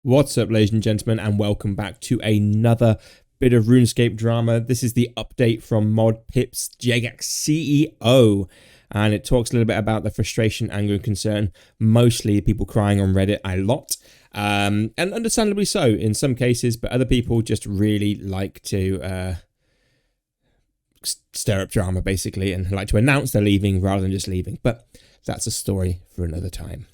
What's up, ladies and gentlemen, and welcome back to another bit of RuneScape drama. This is the update from Mod Pip's Jagex CEO, and it talks a little bit about the frustration, anger, and concern, mostly people crying on Reddit a lot, and understandably so in some cases, but other people just really like to stir up drama, basically, and like to announce they're leaving rather than just leaving, but that's a story for another time.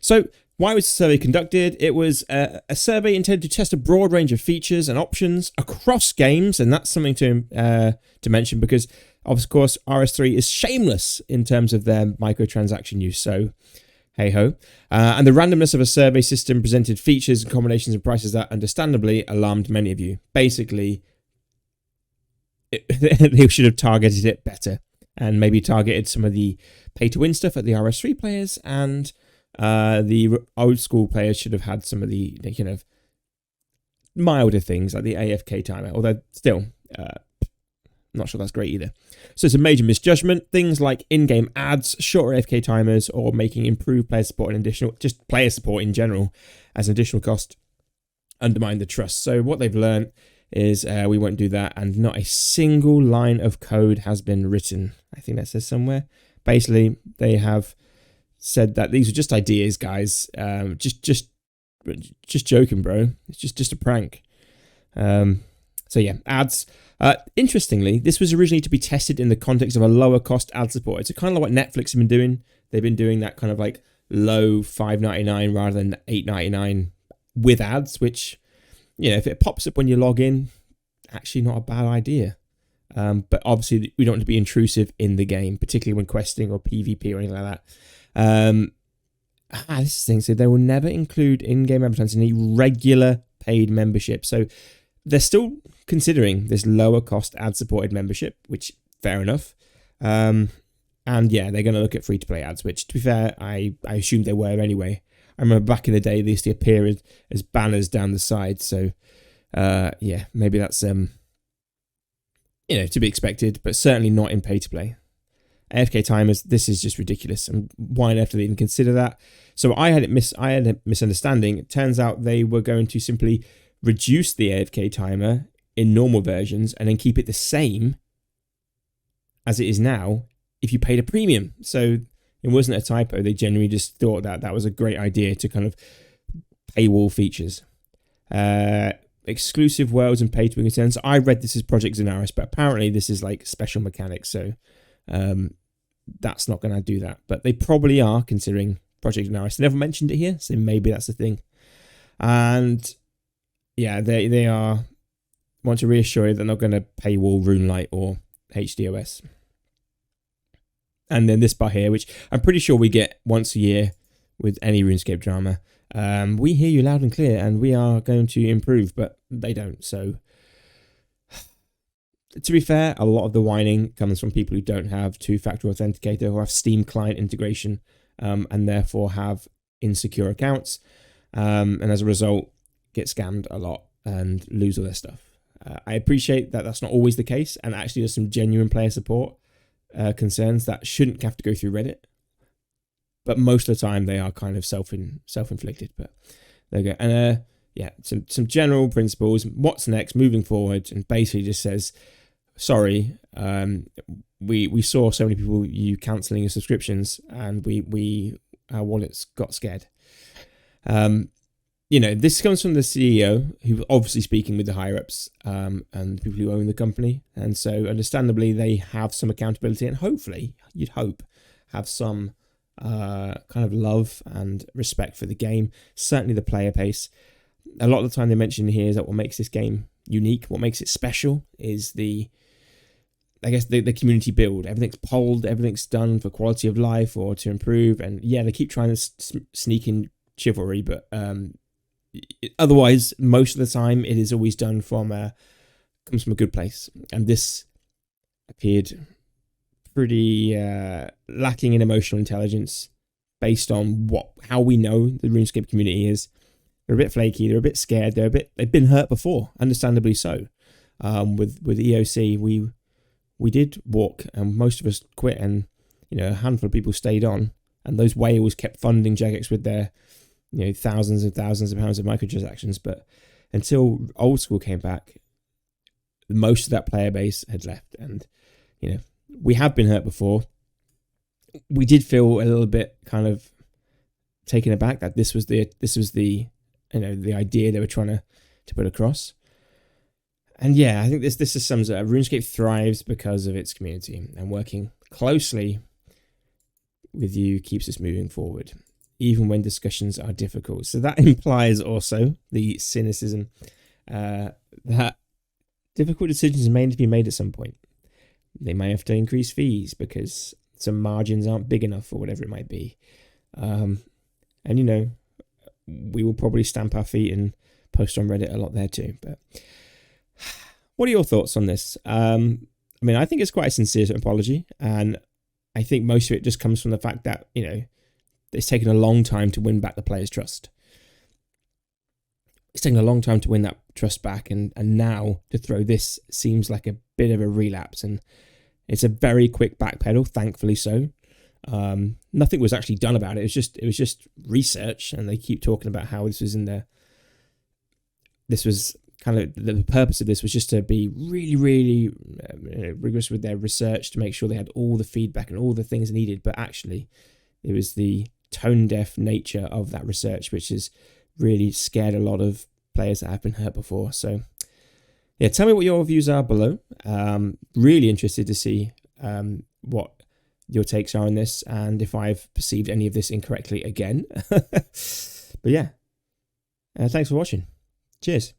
So, why was the survey conducted? It was a survey intended to test a broad range of features and options across games, and that's something to mention because, of course, RS3 is shameless in terms of their microtransaction use, so hey-ho. And the randomness of a survey system presented features and combinations of prices that understandably alarmed many of you. Basically, they should have targeted it better and maybe targeted some of the pay-to-win stuff at the RS3 players, and the old school players should have had some of the kind of milder things like the AFK timer, although still not sure that's great either. So it's a major misjudgment. Things like in-game ads, shorter AFK timers, or making improved player support and additional, just player support in general as an additional cost undermine the trust. So what they've learned is we won't do that, and not a single line of code has been written. I think that says somewhere. Basically, they have said that these are just ideas, guys. Just joking, bro. It's just a prank. So yeah, ads. Interestingly, this was originally to be tested in the context of a lower cost ad support. It's kind of like what Netflix have been doing. They've been doing that kind of like low $5.99 rather than $8.99 with ads, which, you know, if it pops up when you log in, actually not a bad idea. But obviously we don't want to be intrusive in the game, particularly when questing or PvP or anything like that. This is the thing, so they will never include in-game advertising in a regular paid membership. So they're still considering this lower cost ad-supported membership, which fair enough. And yeah, they're going to look at free-to-play ads, which, to be fair, I assumed they were anyway. I remember back in the day, they used to appear as banners down the side. So yeah, maybe that's to be expected, but certainly not in pay-to-play. AFK timers, this is just ridiculous, and why on earth do they even consider that? So I had a misunderstanding. It turns out they were going to simply reduce the AFK timer in normal versions and then keep it the same as it is now if you paid a premium. So it wasn't a typo. They genuinely just thought that that was a great idea to kind of paywall features. Exclusive worlds and pay-to-win concerns. I read this as Project Zenaris, but apparently this is like special mechanics, so that's not going to do that, but they probably are considering Project Zenaris. They never mentioned it here, so maybe that's the thing. And yeah, they want to reassure you that they're not going to paywall RuneLite or HDOS. And then this bar here, which I'm pretty sure we get once a year with any RuneScape drama. We hear you loud and clear, and we are going to improve, but they don't. So to be fair, a lot of the whining comes from people who don't have two-factor authenticator or have Steam client integration, and therefore have insecure accounts, and as a result get scammed a lot and lose all their stuff. I appreciate that that's not always the case, and actually there's some genuine player support concerns that shouldn't have to go through Reddit, but most of the time they are kind of self-inflicted. But there you go. And yeah, some general principles. What's next moving forward? And basically just says, sorry, we saw so many people you cancelling your subscriptions, and our wallets got scared. This comes from the CEO, who's obviously speaking with the higher ups and the people who own the company, and so understandably they have some accountability, and hopefully, you'd hope, have some kind of love and respect for the game. Certainly the player base. A lot of the time they mention here is that what makes this game unique, what makes it special, is the community build. Everything's polled, everything's done for quality of life or to improve, and yeah, they keep trying to sneak in chivalry, but otherwise, most of the time, it is always done comes from a good place, and this appeared pretty lacking in emotional intelligence based on how we know the RuneScape community is. They're a bit flaky, they're a bit scared, they've been hurt before, understandably so. With EOC, we did walk, and most of us quit, and a handful of people stayed on, and those whales kept funding Jagex with their thousands and thousands of pounds of microtransactions. But until old school came back, most of that player base had left, and we have been hurt before. We did feel a little bit kind of taken aback that this was the the idea they were trying to put across. And yeah, I think this just sums it up. RuneScape thrives because of its community, and working closely with you keeps us moving forward, even when discussions are difficult. So that implies also the cynicism that difficult decisions may need to be made at some point. They may have to increase fees because some margins aren't big enough or whatever it might be. And we will probably stamp our feet and post on Reddit a lot there too. But what are your thoughts on this? I think it's quite a sincere apology, and I think most of it just comes from the fact that, it's taken a long time to win back the players' trust. It's taken a long time to win that trust back, and now to throw this seems like a bit of a relapse, and it's a very quick backpedal, thankfully so. Nothing was actually done about it. It was just research, and they keep talking about how this was kind of the purpose of this was just to be really, really rigorous with their research to make sure they had all the feedback and all the things needed. But actually, it was the tone-deaf nature of that research which has really scared a lot of players that have been hurt before. So yeah, tell me what your views are below. Really interested to see what your takes are on this, and if I've perceived any of this incorrectly again. But yeah, thanks for watching. Cheers.